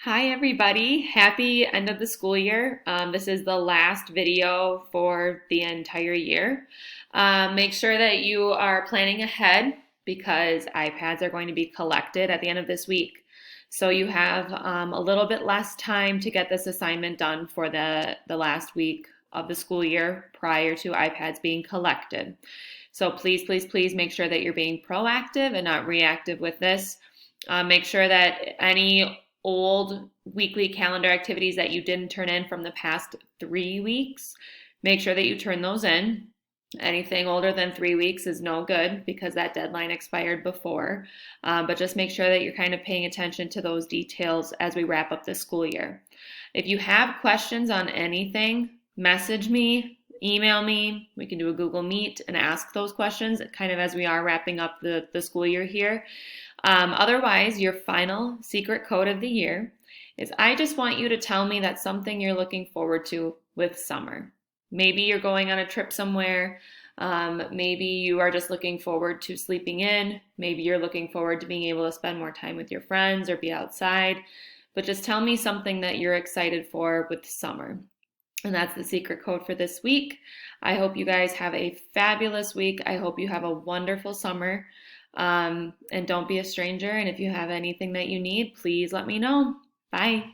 Hi, everybody. Happy end of the school year. This is the last video for the entire year. Make sure that you are planning ahead because iPads are going to be collected at the end of this week. So you have a little bit less time to get this assignment done for the last week of the school year prior to iPads being collected. So please, please, please make sure that you're being proactive and not reactive with this. Make sure that any old weekly calendar activities that you didn't turn in from the past 3 weeks, make sure that you turn those in. Anything older than 3 weeks is no good because that deadline expired before. But just make sure that you're kind of paying attention to those details as we wrap up the school year. If you have questions on anything, message me, email me. We can do a Google Meet and ask those questions kind of as we are wrapping up the school year here. Otherwise, your final secret code of the year is I just want you to tell me that's something you're looking forward to with summer. Maybe you're going on a trip somewhere. Maybe you are just looking forward to sleeping in. Maybe you're looking forward to being able to spend more time with your friends or be outside. But just tell me something that you're excited for with summer. And that's the secret code for this week. I hope you guys have a fabulous week. I hope you have a wonderful summer. And don't be a stranger. And if you have anything that you need, please let me know. Bye.